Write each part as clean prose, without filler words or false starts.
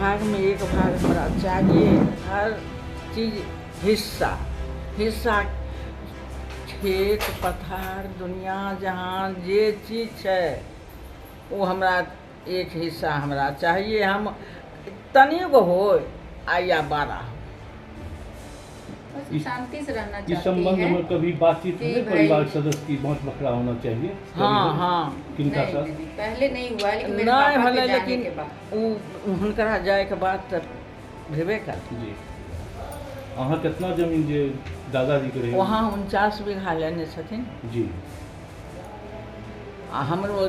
भाग में एक भाग हमरा चाहिए। हर चीज़ हिस्सा हिस्सा खेत पथार दुनिया जहाँ जे चीज़ है वो हमरा एक हिस्सा हमरा चाहिए। हम तनी गो हो या बारह बस शांति से रहना इस चाहती संबंध है में कभी बातचीत कि हुई भाई- परिवार सदस्य की बाँट बखरा होना चाहिए? हाँ हाँ किनका नहीं, साथ? नहीं, पहले नहीं हुआ लेकिन मेरे नहीं पापा भले के जाने लेकिन के बाद उ हुनकरा जाए के बाद तब भेबे कर। जी अहाँ कितना जमीन जे दादाजी के रहे? वहाँ 49 बीघा लेने छथिन जी आ हमरो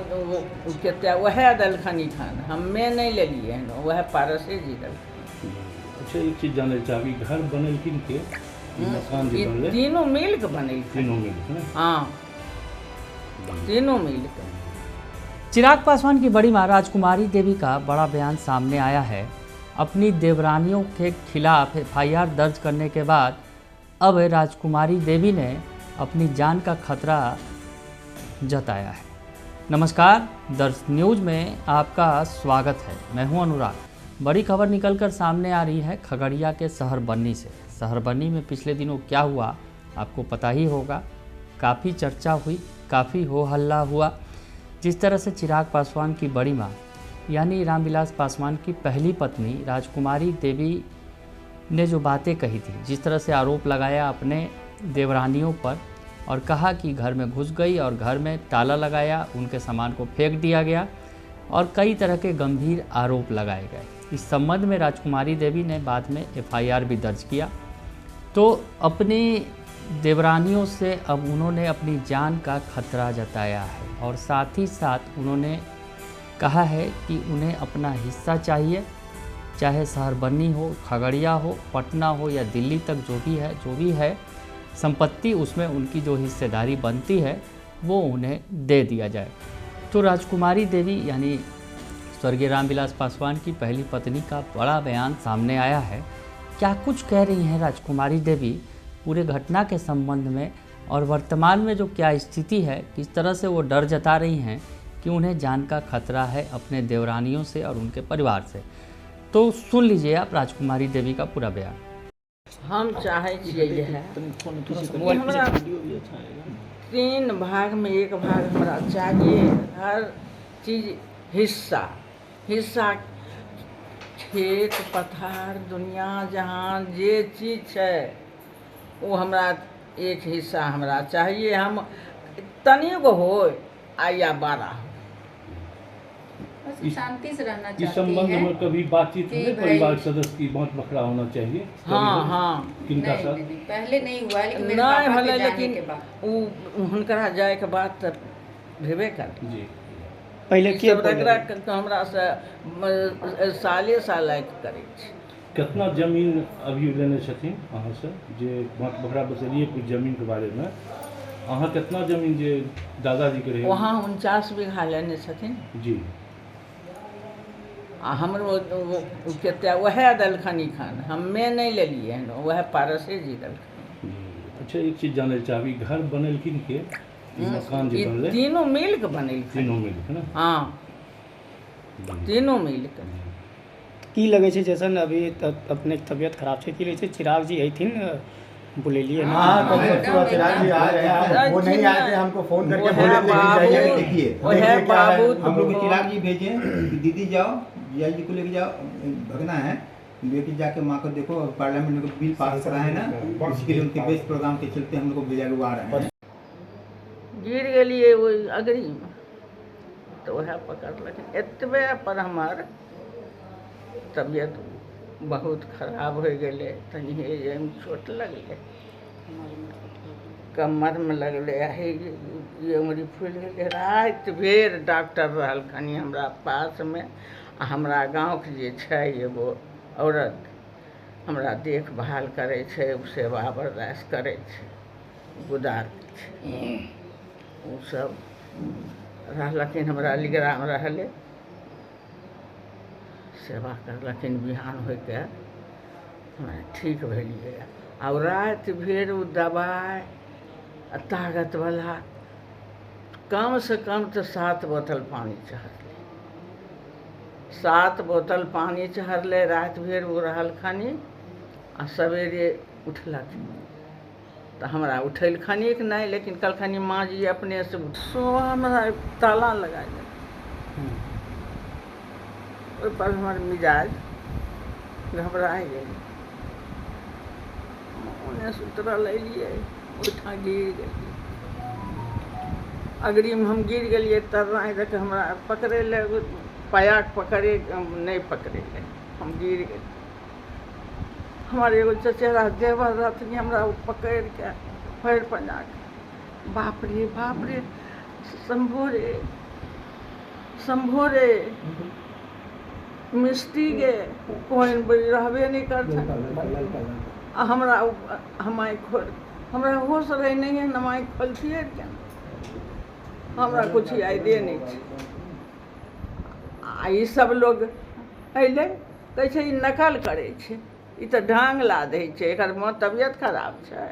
कते वह दलखनी खान हमे नहीं लेलिए हन, वह पारसे जी दलखनी। अच्छा एक चीज जाने चाहबी घर बनलखिन के मकान जे बनले तीनों मिल के बने। तीनों मिल के ना? हाँ तीनों मिल के। चिराग पासवान की बड़ी मां राजकुमारी देवी का बड़ा बयान सामने आया है। अपनी देवरानियों के खिलाफ एफआईआर दर्ज करने के बाद अब राजकुमारी देवी ने अपनी जान का खतरा जताया है। नमस्कार, दर्श न्यूज में आपका स्वागत है। मैं हूं अनुराग। बड़ी खबर निकलकर सामने आ रही है खगड़िया के शहर बन्नी से। शहर बन्नी में पिछले दिनों क्या हुआ आपको पता ही होगा। काफ़ी चर्चा हुई, काफ़ी हो हल्ला हुआ। जिस तरह से चिराग पासवान की बड़ी मां यानी रामविलास पासवान की पहली पत्नी राजकुमारी देवी ने जो बातें कही थी, जिस तरह से आरोप लगाया अपने देवरानियों पर और कहा कि घर में घुस गई और घर में ताला लगाया, उनके सामान को फेंक दिया गया और कई तरह के गंभीर आरोप लगाए गए। इस संबंध में राजकुमारी देवी ने बाद में एफआईआर भी दर्ज किया। तो अपनी देवरानियों से अब उन्होंने अपनी जान का खतरा जताया है और साथ ही साथ उन्होंने कहा है कि उन्हें अपना हिस्सा चाहिए, चाहे शहर बन्नी हो, खगड़िया हो, पटना हो या दिल्ली तक जो भी है संपत्ति, उसमें उनकी जो हिस्सेदारी बनती है वो उन्हें दे दिया जाए। तो राजकुमारी देवी यानी स्वर्गीय रामविलास पासवान की पहली पत्नी का बड़ा बयान सामने आया है। क्या कुछ कह रही हैं राजकुमारी देवी पूरे घटना के संबंध में और वर्तमान में जो क्या स्थिति है, किस तरह से वो डर जता रही हैं कि उन्हें जान का खतरा है अपने देवरानियों से और उनके परिवार से। तो सुन लीजिए आप राजकुमारी देवी का पूरा बयान। हम चाहे छियै है हमरा 3 भाग में एक भाग हमरा चाहिए। हर चीज़ हिस्सा हिस्सा खेत पथार दुनिया जहाँ जे चीज़ है वो हमरा एक हिस्सा हमरा चाहिए। हम तनी गो हो या बारह बस शांति से रहना इस चाहती संबंध है में कभी बातचीत कि हुई भाई- परिवार सदस्य की बाँट बखरा होना चाहिए? हाँ हाँ किनका नहीं, साथ? नहीं, पहले नहीं हुआ लेकिन मेरे नहीं पापा भले के जाने लेकिन के बाद उ हुनकरा जाए के बाद तब भेबे कर। जी पहले के सब रगड़ा के हमरा से साले साल करे छी। कितना जमीन अभी लेने छथिन अहाँ से जे बाँट बखरा बतेलिए कुछ जमीन के बारे में? अहाँ कितना जमीन जे दादाजी के रहे? वहाँ 49 बीघा लेने छथिन जी आ हमरो कते वह दलखनी खान हमे नहीं लेलिए हन, वह पारसे जी दलखनी। जी। अच्छा एक चीज जाने चाहबी घर बनलखिन के मकान जे बनले तीनों मिल के बने। तीनों मिल के ना? हाँ तीनों मिल के। की लगे छै जैसन अभी अपने तबियत खराब छै, की लगे छै चिराग जी अथिन बुलेलिए ना? हाँ तो सुबह चिराग जी आ रहे हैं, वो नहीं आए थे, हमको फोन करके बोले थे कि जाइए देखिए देखिए क्या है। हम लोग को चिराग जी भेजे कि दीदी जाओ जिया जी को लेके जाओ, भगना है, लेके जाके माँ को देखो। पार्लियामेंट में बिल पास करा है ना, उसके लिए उनके बेस्ट प्रोग्राम के चलते हम लोग को भेजा के आ रहे हैं। गिर गलिए वो अगरी में तो वह पकड़लखिन। एतबे पर हमार तबियत बहुत खराब हो गए, तनी चोट लगले, कमर में लगले, ये उंगली फूल गए। रात भर डॉक्टर रहलखिन हमरा पास में। हमरा गाँव के जे छै एगो औरत हमरा देखभाल करे छै, सेवा बर्दाश्त करे छै, गुदार छै। उ सब रहलखिन हमरा लिगराम रहले, सेवा करलखिन। बिहान होके हमरा ठीक भेलिए। और रात भर उ दवाई ताकत वाला कम से कम तो 7 बोतल पानी चाहते। 7 बोतल पानी चढ़ले, रात भर वो रहल खानी आ सवेरे उठलक तो हमरा उठल खानी कि नहीं, लेकिन कल खानी माँ जी अपने से सुबह हमरा ताला लगा दिया। ओहि पर हमार मिजाज घबरा गई। उन्हें सुतरल अलिए, उठा गिर गई। अगरी में हम गिर गलिए तरना तक हमरा पकड़े ले, पाया पकड़े नहीं पकड़े ले, हम गिर गए। हमारे एगो चचेरा देवर रहती, हमरा पकड़ के पैर पजा के बाप रे शंभो रे मिस्टी गे कोई रहबे नहीं करता। हमरा हमारे खोल हमरा होश रहे नहीं है, नमाई खोलतिए क्या, हमरा कुछ आइडिया नहीं है। आ सब लोग अइले कहै छै ई नकल करै छै, ई तऽ ढंग ला दै छै, एकर मोन तबियत खराब छै,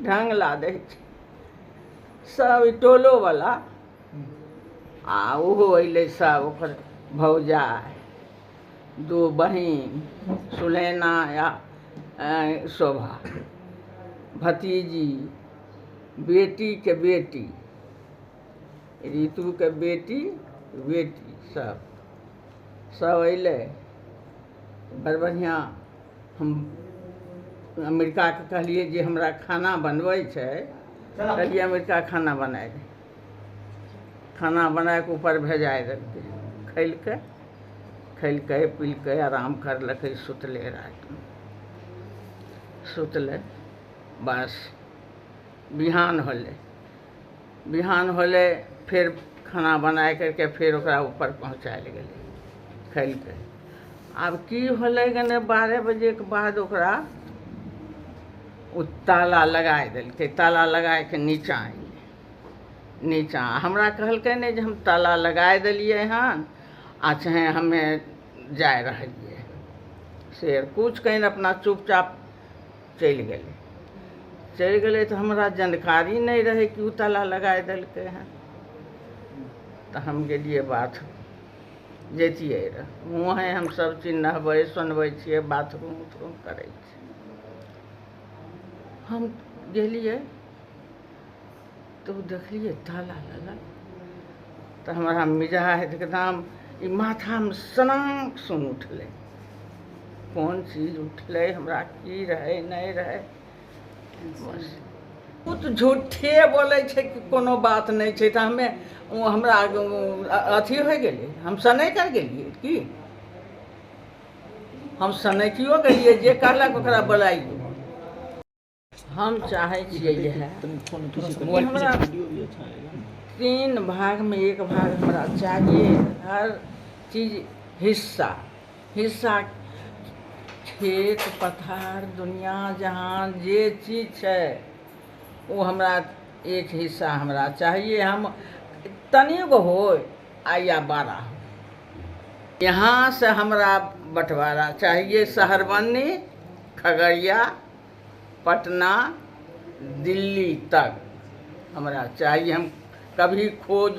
ढंग ला दै छै। सब ई टोलोवला आ ओहो अइले सब, ओकर भौजाइ, 2 बहिन सुलैना या शोभा, भतीजी, बेटी के बेटी, ऋतु के बेटी सब अइले। बड़ बढ़िआँ हम अमेरिकाके कहलिए जे हमरा खाना बनबै छै, कहलिए अमेरिका खाना बनाए दे, खाना बनाके ऊपर भेजाए देलकै। खैलकै पिलकै आराम करलकै, सुतले रातिमे सुतले। बस बिहान होले फिर खाना बनाए करके फिर ओकरा ऊपर पहुँचायल गेलै, खैलकै। आब की होलै गने 12 बजे के बाद ओकरा ओ ताला लगाए देलकै, ताला लगाए के नीचाँ हमरा कहलकै नहीं जे हम ताला लगाए देलिए हन आ चाहे हमे जाए रहिए से, कुछ कहीं अपना चुपचाप चलि गेलै तो हमरा जानकारी नहीं रहे कि ओ ताला लगाए देलकै हन। तो हम गेलिए बाथरूम, जैतिए रह वहाँ हम सब चीज नहबै सुनबै छियै, बाथरूम उथरूम करै छियै। हम गेलिए तो देखलिए ताला लगा, तो हमारा मिजाज एकदम ई माथामे सनाक सुन उठलै, कौन चीज उठलै, हमरा की रहे नहीं रहे। बस ओ तो झूठे बोलै छै कि कोनो बात नहीं छै, तो हमे हमरा अथी हो गेलै, हम सनै कर गेलिए कि हम सनैकियो गेलिए, जे कहलक ओकरा बोलाइए। हम चाहे छियै इएह हमरा 3 भाग में 1 भाग हमरा चाहिए, हर चीज हिस्सा खेत पथार दुनिया जहान जे चीज छै वो हमरा एक हिस्सा हमरा चाहिए। हम तनिगो हो या 12 हो, यहाँ से हमरा बंटवारा चाहिए। शहरबन्नी, खगड़िया, पटना, दिल्ली तक हमरा चाहिए। हम कभी खोज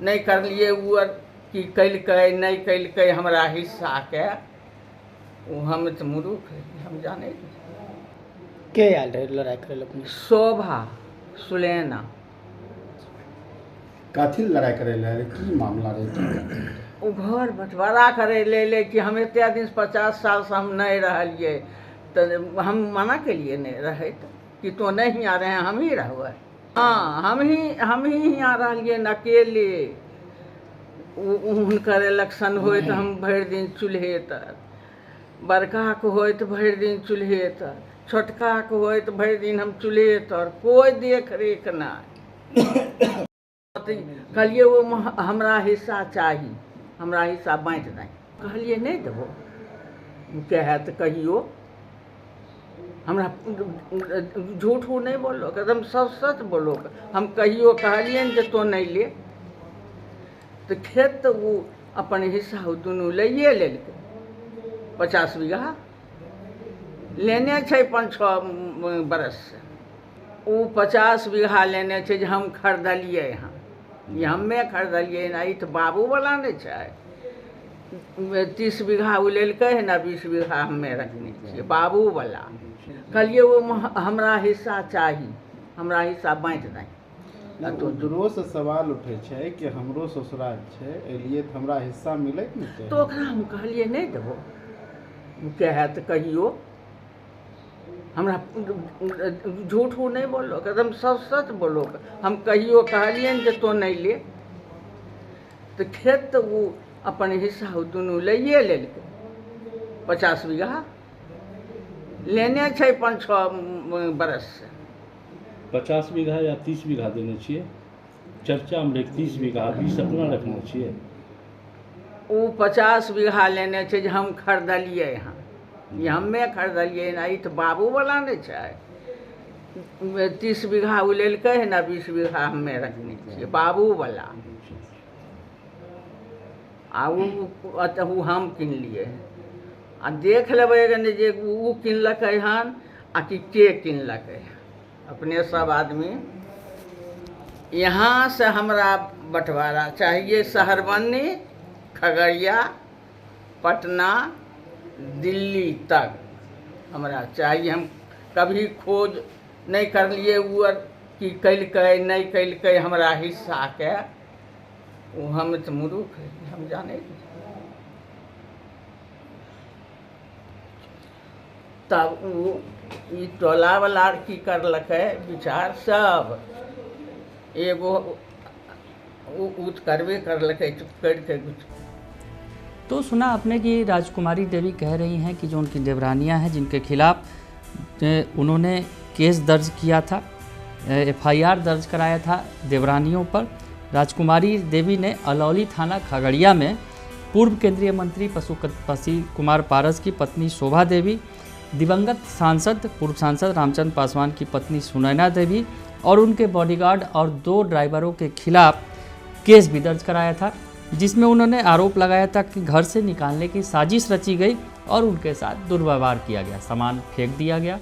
नहीं कर लिए वो कि कैलकै नहीं कैलकै हमरा हिस्सा के, वो हम तो मूर्ख है, हम जाने के आयल रहे लड़ाई करे अपने? शोभा सुलैना। कथी लड़ाई करे ले, की मामला रहे? वो घर बंटवारा करे ले कि हम इतना दिन 50 साल से हम नहीं रहलिए, तो हम मना के लिए नहीं रहे कि तो नहीं आ रहे हैं, हम ही रहबै। हाँ हम ही यहाँ रहिए अकेले। हुनकर इलेक्शन होए तो हम भरि दिन चूल्हे तर, बड़का के होए तो भरि दिन चूल्हे तर, छोटका के होए तो भरि दिन हम चूल्हे तर, कोई देख रेख नहीं। कहलिए वो हमरा हिस्सा चाहिए, हमरा हिस्सा बाँटि दें। कहलिए नहीं देबो, कहे तो कहियो, हमरा झूठ वो नहीं बोलो, एकदम सच बोलो। हम कहियो कहलिए जे तो नहीं ले, तो खेत तो वो अपन हिस्सा दोनों लइए लेलकै। 50 बीघा लेने छै 5-6 बरस से, वो 50 बीघा लेने छै जे हम खरीदलिए। यहाँ ये हमे खरीदलिए ना, ई तो बाबू वाला नहीं छै, 30 बीघा उ लेलकै है ना, 20 बीघा हमे रखने छियै बाबू वाला। कहलिए वो हमरा हिस्सा चाही, हमरा हिस्सा बाँटि दे। तो दूरो से सवाल उठे छै कि हमरो ससुराल छै, एलिए तो हमरा हिस्सा मिले के नहीं तो ओकरा हम कहलिए नहीं देबो, कहे तो कहियो, हमरा झूठ वो नहीं बोलो, एकदम सच सच बोलो। हम कहियो कहलिए जे तो नहीं ले, तो खेत तो वो अपन हिस्सा दुनू लइए लेलकै। 50 बीघा लेने छै 5-6 बरस से। 50 बीघा या 30 बीघा देने छियै? चर्चा में 30 बीघा 20 अपना रखने छियै। वो 50 बीघा लेने छै जे हम खरीदलिए यहाँ, ये हमे खरीदलिए ना, ई तो बाबू वाला नहीं छै। 30 बीघा उ लेलकै है ना, 20 बीघा हमे रखने छियै बाबू वाला। आ उ हम किनलिए। आ देख लेबै गने जे उ किनलकै हन आ कि के किनलकै। अपने सब आदमी यहाँ से हमरा बंटवारा चाहिए, सहरबन्नी, खगड़िया, पटना, दिल्ली तक हमरा चाहिए। हम कभी खोज नहीं कर लिए वो कि कैलकै नहीं कैलकै हमरा हिस्सा के। वो हम तो मूर्ख है, हम जाने तब वो ई टोला वाला की करलकै विचार सब एगो उ करबे करलकै, चुप करके। तो सुना आपने कि राजकुमारी देवी कह रही हैं कि जो उनकी देवरानियां हैं जिनके खिलाफ उन्होंने केस दर्ज किया था, FIR दर्ज कराया था देवरानियों पर। राजकुमारी देवी ने अलौली थाना खगड़िया में पूर्व केंद्रीय मंत्री पशुपति कुमार पारस की पत्नी शोभा देवी, दिवंगत सांसद पूर्व सांसद रामचंद्र पासवान की पत्नी सुनैना देवी और उनके बॉडीगार्ड और 2 ड्राइवरों के खिलाफ केस भी दर्ज कराया था, जिसमें उन्होंने आरोप लगाया था कि घर से निकालने की साजिश रची गई और उनके साथ दुर्व्यवहार किया गया, सामान फेंक दिया गया।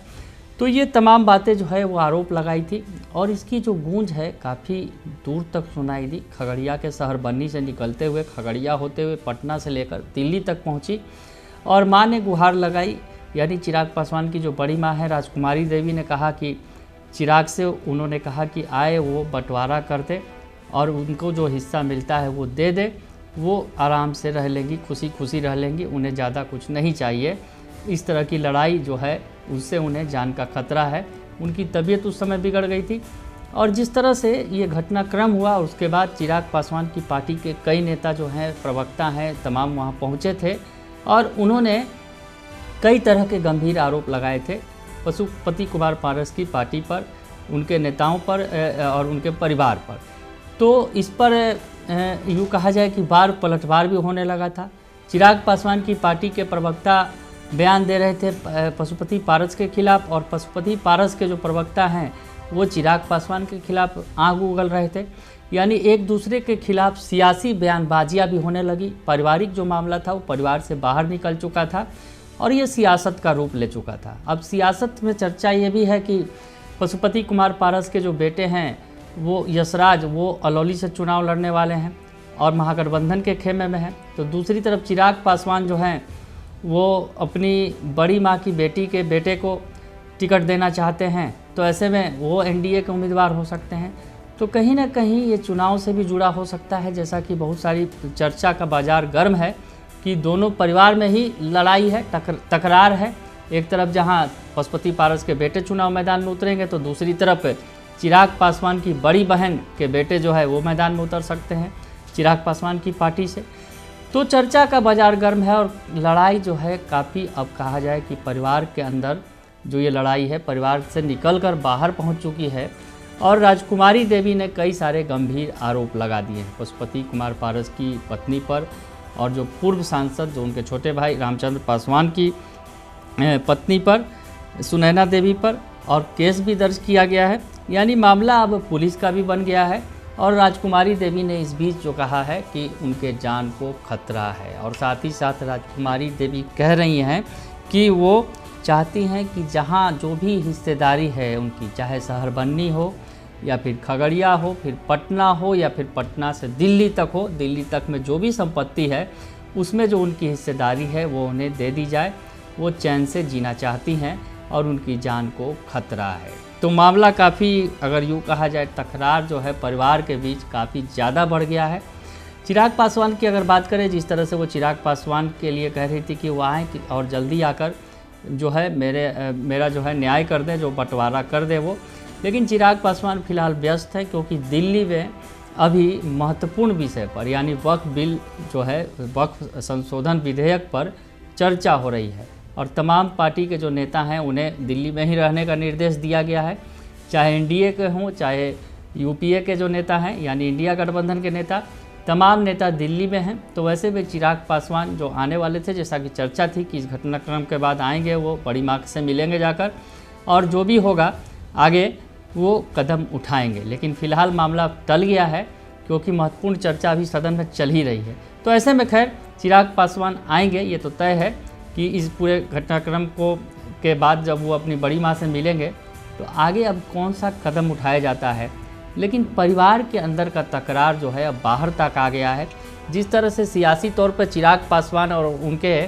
तो ये तमाम बातें जो है वो आरोप लगाई थी और इसकी जो गूंज है काफ़ी दूर तक सुनाई दी। खगड़िया के सहरबन्नी से निकलते हुए, खगड़िया होते हुए पटना से लेकर दिल्ली तक पहुंची और मां ने गुहार लगाई। यानी चिराग पासवान की जो बड़ी मां है राजकुमारी देवी ने कहा कि चिराग से उन्होंने कहा कि आए वो बंटवारा कर दे और उनको जो हिस्सा मिलता है वो दे दे, वो आराम से रह लेंगी, खुशी खुशी रह लेंगी, उन्हें ज़्यादा कुछ नहीं चाहिए। इस तरह की लड़ाई जो है उससे उन्हें जान का खतरा है। उनकी तबीयत उस समय बिगड़ गई थी और जिस तरह से ये घटनाक्रम हुआ उसके बाद चिराग पासवान की पार्टी के कई नेता जो हैं, प्रवक्ता हैं, तमाम वहाँ पहुँचे थे और उन्होंने कई तरह के गंभीर आरोप लगाए थे पशुपति कुमार पारस की पार्टी पर, उनके नेताओं पर और उनके परिवार पर। तो इस पर यूँ कहा जाए कि बार पलटवार भी होने लगा था। चिराग पासवान की पार्टी के प्रवक्ता बयान दे रहे थे पशुपति पारस के खिलाफ और पशुपति पारस के जो प्रवक्ता हैं वो चिराग पासवान के खिलाफ आग उगल रहे थे। यानी एक दूसरे के खिलाफ सियासी बयानबाजियाँ भी होने लगी। पारिवारिक जो मामला था वो परिवार से बाहर निकल चुका था और ये सियासत का रूप ले चुका था। अब सियासत में चर्चा ये भी है कि पशुपति कुमार पारस के जो बेटे हैं वो यशराज, वो अलौली से चुनाव लड़ने वाले हैं और महागठबंधन के खेमे में हैं। तो दूसरी तरफ चिराग पासवान जो हैं वो अपनी बड़ी माँ की बेटी के बेटे को टिकट देना चाहते हैं, तो ऐसे में वो NDA के उम्मीदवार हो सकते हैं। तो कहीं ना कहीं ये चुनाव से भी जुड़ा हो सकता है, जैसा कि बहुत सारी चर्चा का बाजार गर्म है कि दोनों परिवार में ही लड़ाई है, तकरार है। एक तरफ जहां पशुपति पारस के बेटे चुनाव मैदान में उतरेंगे तो दूसरी तरफ चिराग पासवान की बड़ी बहन के बेटे जो है वो मैदान में उतर सकते हैं चिराग पासवान की पार्टी से। तो चर्चा का बाजार गर्म है और लड़ाई जो है काफ़ी, अब कहा जाए कि परिवार के अंदर जो ये लड़ाई है परिवार से निकलकर बाहर पहुंच चुकी है और राजकुमारी देवी ने कई सारे गंभीर आरोप लगा दिए हैं पशुपति कुमार पारस की पत्नी पर और जो पूर्व सांसद जो उनके छोटे भाई रामचंद्र पासवान की पत्नी पर, सुनैना देवी पर, और केस भी दर्ज किया गया है। यानी मामला अब पुलिस का भी बन गया है और राजकुमारी देवी ने इस बीच जो कहा है कि उनके जान को खतरा है और साथ ही साथ राजकुमारी देवी कह रही हैं कि वो चाहती हैं कि जहां जो भी हिस्सेदारी है उनकी, चाहे सहरबन्नी हो या फिर खगड़िया हो, फिर पटना हो या फिर पटना से दिल्ली तक हो, दिल्ली तक में जो भी संपत्ति है उसमें जो उनकी हिस्सेदारी है वो उन्हें दे दी जाए। वो चैन से जीना चाहती हैं और उनकी जान को खतरा है। तो मामला काफ़ी, अगर यूँ कहा जाए, तकरार जो है परिवार के बीच काफ़ी ज़्यादा बढ़ गया है। चिराग पासवान की अगर बात करें, जिस तरह से वो चिराग पासवान के लिए कह रही थी कि वो आएँ और जल्दी आकर जो है मेरा जो है न्याय कर दें, जो बंटवारा कर दे वो। लेकिन चिराग पासवान फ़िलहाल व्यस्त है, क्योंकि दिल्ली में अभी महत्वपूर्ण विषय पर, यानी वक्फ बिल जो है, वक्फ संशोधन विधेयक पर चर्चा हो रही है और तमाम पार्टी के जो नेता हैं उन्हें दिल्ली में ही रहने का निर्देश दिया गया है। चाहे एनडीए के हों, चाहे यूपीए के जो नेता हैं, यानी इंडिया गठबंधन के नेता, तमाम नेता दिल्ली में हैं। तो वैसे भी चिराग पासवान जो आने वाले थे, जैसा कि चर्चा थी कि इस घटनाक्रम के बाद आएंगे, वो बड़ी माँ से मिलेंगे जाकर और जो भी होगा आगे वो कदम उठाएंगे। लेकिन फ़िलहाल मामला टल गया है, क्योंकि महत्वपूर्ण चर्चा अभी सदन में चल ही रही है। तो ऐसे में खैर चिराग पासवान आएंगे, ये तो तय है कि इस पूरे घटनाक्रम के बाद जब वो अपनी बड़ी माँ से मिलेंगे तो आगे अब कौन सा कदम उठाया जाता है। लेकिन परिवार के अंदर का तकरार जो है अब बाहर तक आ गया है। जिस तरह से सियासी तौर पर चिराग पासवान और उनके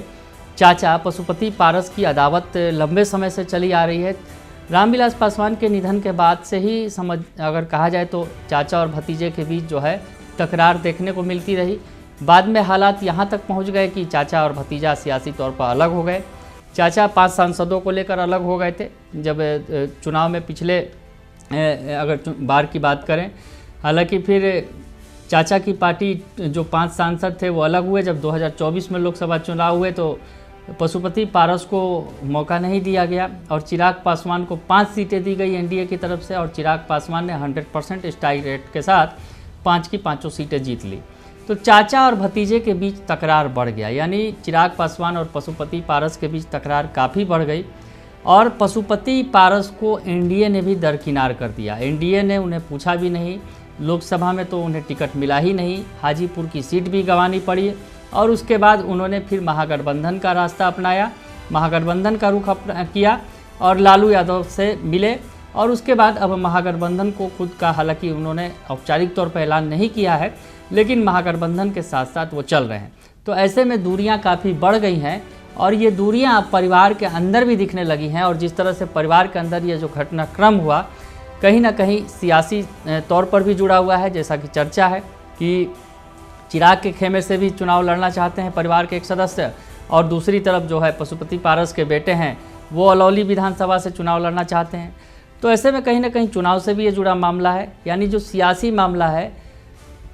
चाचा पशुपति पारस की अदावत लंबे समय से चली आ रही है। रामविलास पासवान के निधन के बाद से ही अगर कहा जाए तो चाचा और भतीजे के बीच जो है तकरार देखने को मिलती रही। बाद में हालात यहाँ तक पहुँच गए कि चाचा और भतीजा सियासी तौर पर अलग हो गए। चाचा 5 सांसदों को लेकर अलग हो गए थे जब चुनाव में पिछले अगर बार की बात करें। हालांकि फिर चाचा की पार्टी जो 5 सांसद थे वो अलग हुए। जब 2024 में लोकसभा चुनाव हुए तो पशुपति पारस को मौका नहीं दिया गया और चिराग पासवान को 5 सीटें दी गई एनडीए की तरफ से और चिराग पासवान ने 100% स्ट्राइक रेट के साथ 5 की 5 सीटें जीत ली। तो चाचा और भतीजे के बीच तकरार बढ़ गया, यानी चिराग पासवान और पशुपति पारस के बीच तकरार काफ़ी बढ़ गई और पशुपति पारस को एनडीए ने भी दरकिनार कर दिया। एनडीए ने उन्हें पूछा भी नहीं, लोकसभा में तो उन्हें टिकट मिला ही नहीं, हाजीपुर की सीट भी गंवानी पड़ी और उसके बाद उन्होंने फिर महागठबंधन का रास्ता अपनाया, महागठबंधन का रुख किया और लालू यादव से मिले। और उसके बाद अब महागठबंधन को खुद का, हालांकि उन्होंने औपचारिक तौर पर ऐलान नहीं किया है, लेकिन महागठबंधन के साथ साथ वो चल रहे हैं। तो ऐसे में दूरियां काफ़ी बढ़ गई हैं और ये दूरियां अब परिवार के अंदर भी दिखने लगी हैं। और जिस तरह से परिवार के अंदर ये जो घटनाक्रम हुआ कहीं ना कहीं सियासी तौर पर भी जुड़ा हुआ है, जैसा कि चर्चा है कि चिराग के खेमे से भी चुनाव लड़ना चाहते हैं परिवार के एक सदस्य और दूसरी तरफ जो है पशुपति पारस के बेटे हैं वो अलौली विधानसभा से चुनाव लड़ना चाहते हैं। तो ऐसे में कहीं ना कहीं चुनाव से भी ये जुड़ा मामला है, यानी जो सियासी मामला है,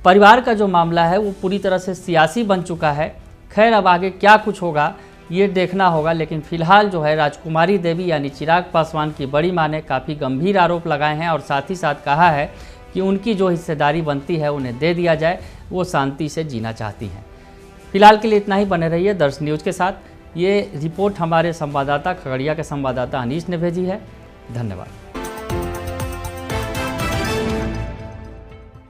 परिवार का जो मामला है वो पूरी तरह से सियासी बन चुका है। खैर अब आगे क्या कुछ होगा ये देखना होगा। लेकिन फिलहाल जो है राजकुमारी देवी यानी चिराग पासवान की बड़ी मां ने काफ़ी गंभीर आरोप लगाए हैं और साथ ही साथ कहा है कि उनकी जो हिस्सेदारी बनती है उन्हें दे दिया जाए, वो शांति से जीना चाहती हैं। फिलहाल के लिए इतना ही, बने रहिए दर्श न्यूज़ के साथ। ये रिपोर्ट हमारे संवाददाता खगड़िया के संवाददाता अनीश ने भेजी है। धन्यवाद।